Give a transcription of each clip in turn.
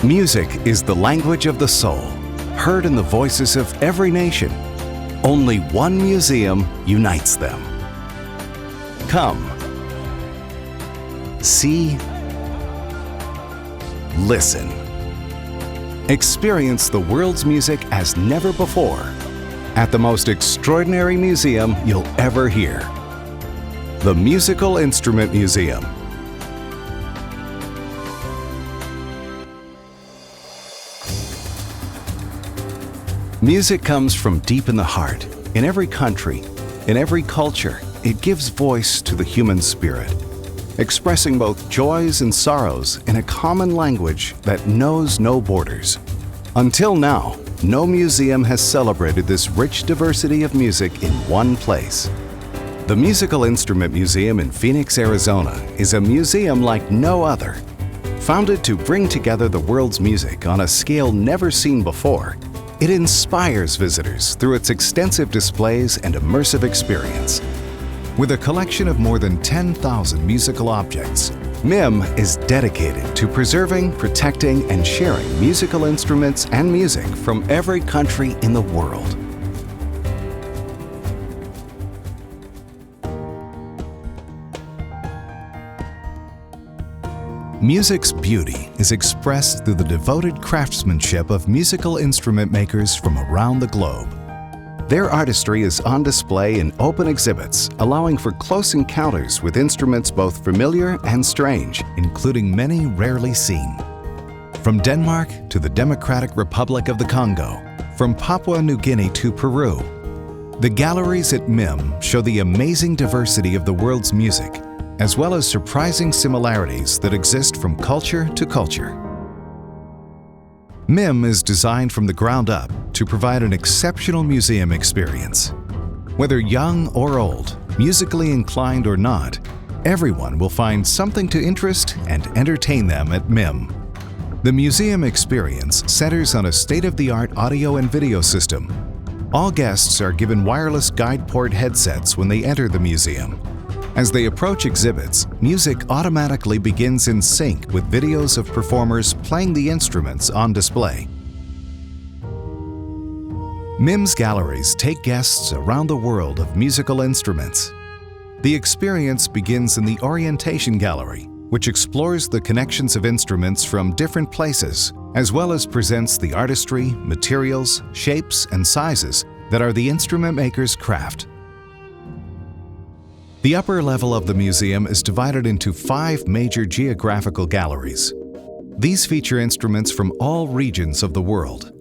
Music is the language of the soul, heard in the voices of every nation. Only one museum unites them. Come, see, listen. Experience the world's music as never before at the most extraordinary museum you'll ever hear. The Musical Instrument Museum. Music comes from deep in the heart. In every country, in every culture, it gives voice to the human spirit, expressing both joys and sorrows in a common language that knows no borders. Until now, no museum has celebrated this rich diversity of music in one place. The Musical Instrument Museum in Phoenix, Arizona is a museum like no other. Founded to bring together the world's music on a scale never seen before, it inspires visitors through its extensive displays and immersive experience. With a collection of more than 10,000 musical objects, MIM is dedicated to preserving, protecting, and sharing musical instruments and music from every country in the world. Music's beauty is expressed through the devoted craftsmanship of musical instrument makers from around the globe. Their artistry is on display in open exhibits, allowing for close encounters with instruments both familiar and strange, including many rarely seen. From Denmark to the Democratic Republic of the Congo, from Papua New Guinea to Peru, the galleries at MIM show the amazing diversity of the world's music, as well as surprising similarities that exist from culture to culture. MIM is designed from the ground up to provide an exceptional museum experience. Whether young or old, musically inclined or not, everyone will find something to interest and entertain them at MIM. The museum experience centers on a state-of-the-art audio and video system. All guests are given wireless guide port headsets when they enter the museum. As they approach exhibits, music automatically begins in sync with videos of performers playing the instruments on display. MIM's galleries take guests around the world of musical instruments. The experience begins in the Orientation Gallery, which explores the connections of instruments from different places, as well as presents the artistry, materials, shapes, and sizes that are the instrument maker's craft. The upper level of the museum is divided into 5 major geographical galleries. These feature instruments from all regions of the world.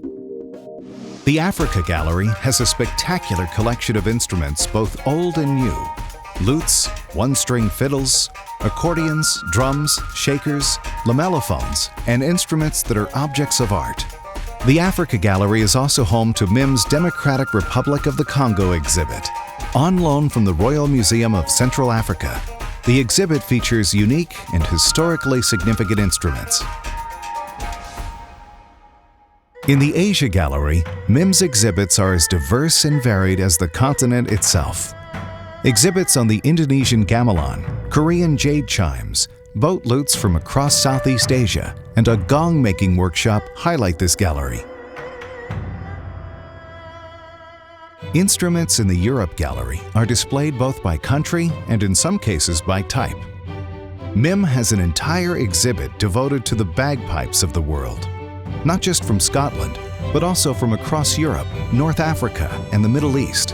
The Africa Gallery has a spectacular collection of instruments, both old and new: lutes, one-string fiddles, accordions, drums, shakers, lamellophones, and instruments that are objects of art. The Africa Gallery is also home to MIM's Democratic Republic of the Congo exhibit. On loan from the Royal Museum of Central Africa, the exhibit features unique and historically significant instruments. In the Asia Gallery, MIM's exhibits are as diverse and varied as the continent itself. Exhibits on the Indonesian gamelan, Korean jade chimes, boat lutes from across Southeast Asia, and a gong-making workshop highlight this gallery. Instruments in the Europe Gallery are displayed both by country and in some cases by type. MIM has an entire exhibit devoted to the bagpipes of the world, not just from Scotland, but also from across Europe, North Africa, and the Middle East.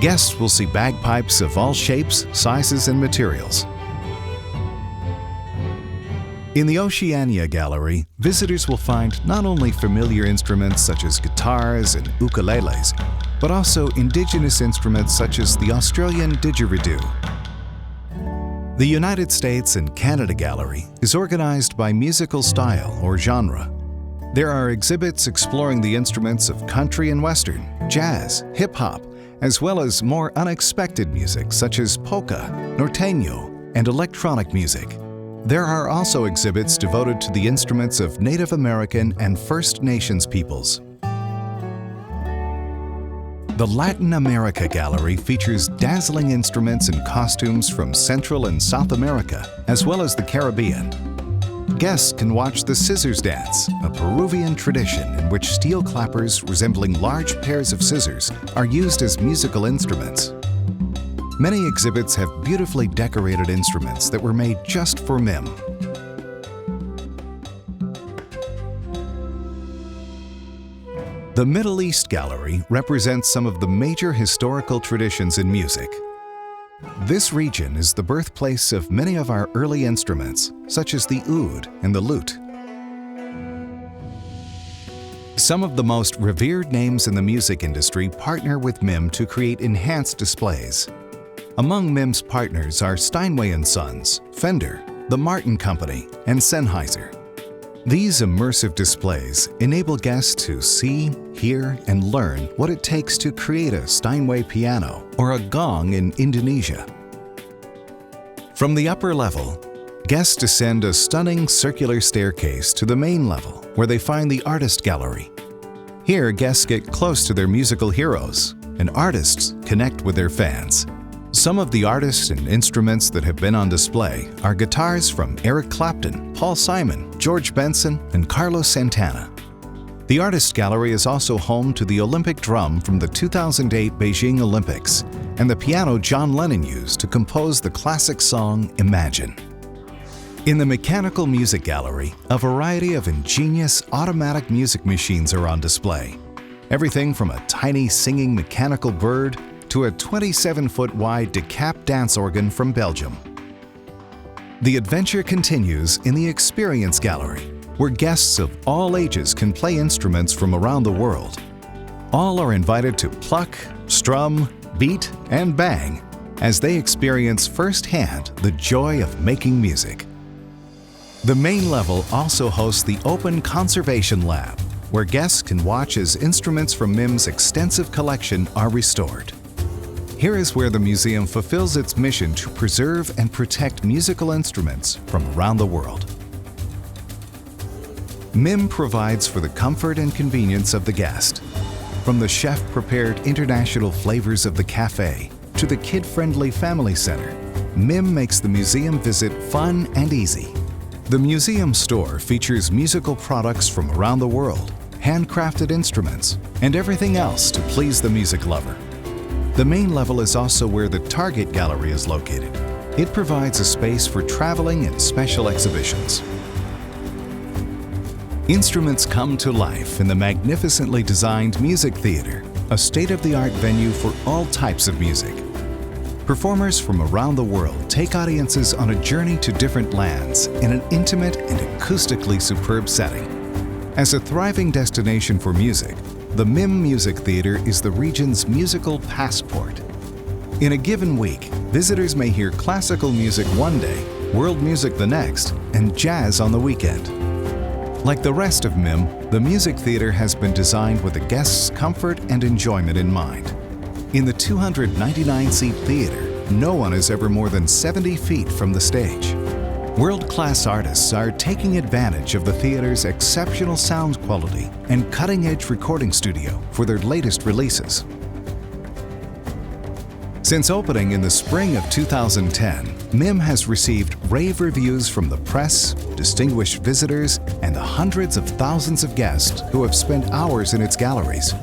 Guests will see bagpipes of all shapes, sizes, and materials. In the Oceania Gallery, visitors will find not only familiar instruments such as guitars and ukuleles, but also indigenous instruments such as the Australian didgeridoo. The United States and Canada Gallery is organized by musical style or genre. There are exhibits exploring the instruments of country and western, jazz, hip-hop, as well as more unexpected music such as polka, norteño, and electronic music. There are also exhibits devoted to the instruments of Native American and First Nations peoples. The Latin America Gallery features dazzling instruments and costumes from Central and South America, as well as the Caribbean. Guests can watch the scissors dance, a Peruvian tradition in which steel clappers resembling large pairs of scissors are used as musical instruments. Many exhibits have beautifully decorated instruments that were made just for MIM. The Middle East Gallery represents some of the major historical traditions in music. This region is the birthplace of many of our early instruments, such as the oud and the lute. Some of the most revered names in the music industry partner with MIM to create enhanced displays. Among MIM's partners are Steinway & Sons, Fender, the Martin Company, and Sennheiser. These immersive displays enable guests to see, hear, and learn what it takes to create a Steinway piano or a gong in Indonesia. From the upper level, guests descend a stunning circular staircase to the main level, where they find the Artist Gallery. Here, guests get close to their musical heroes, and artists connect with their fans. Some of the artists and instruments that have been on display are guitars from Eric Clapton, Paul Simon, George Benson, and Carlos Santana. The Artist Gallery is also home to the Olympic drum from the 2008 Beijing Olympics and the piano John Lennon used to compose the classic song Imagine. In the Mechanical Music Gallery, a variety of ingenious automatic music machines are on display. Everything from a tiny singing mechanical bird to a 27-foot wide decap dance organ from Belgium. The adventure continues in the Experience Gallery, where guests of all ages can play instruments from around the world. All are invited to pluck, strum, beat, and bang as they experience firsthand the joy of making music. The main level also hosts the Open Conservation Lab, where guests can watch as instruments from MIM's extensive collection are restored. Here is where the museum fulfills its mission to preserve and protect musical instruments from around the world. MIM provides for the comfort and convenience of the guest. From the chef-prepared international flavors of the cafe to the kid-friendly family center, MIM makes the museum visit fun and easy. The museum store features musical products from around the world, handcrafted instruments, and everything else to please the music lover. The main level is also where the Target Gallery is located. It provides a space for traveling and special exhibitions. Instruments come to life in the magnificently designed Music Theater, a state-of-the-art venue for all types of music. Performers from around the world take audiences on a journey to different lands in an intimate and acoustically superb setting. As a thriving destination for music, the MIM Music Theater is the region's musical passport. In a given week, visitors may hear classical music one day, world music the next, and jazz on the weekend. Like the rest of MIM, the Music Theater has been designed with the guest's comfort and enjoyment in mind. In the 299-seat theater, no one is ever more than 70 feet from the stage. World-class artists are taking advantage of the theater's exceptional sound quality and cutting-edge recording studio for their latest releases. Since opening in the spring of 2010, MIM has received rave reviews from the press, distinguished visitors, and the hundreds of thousands of guests who have spent hours in its galleries.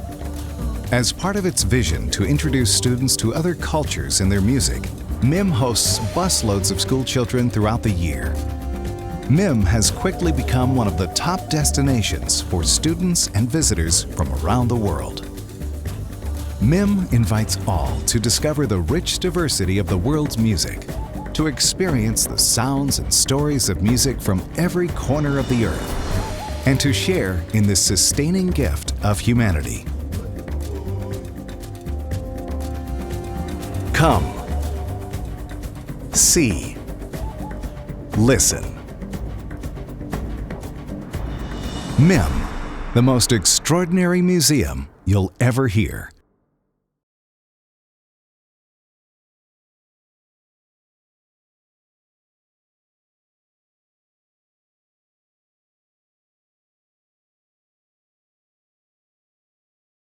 As part of its vision to introduce students to other cultures and their music, MIM hosts busloads of school children throughout the year. MIM has quickly become one of the top destinations for students and visitors from around the world. MIM invites all to discover the rich diversity of the world's music, to experience the sounds and stories of music from every corner of the earth, and to share in this sustaining gift of humanity. Come. See. Listen. MIM, the most extraordinary museum you'll ever hear.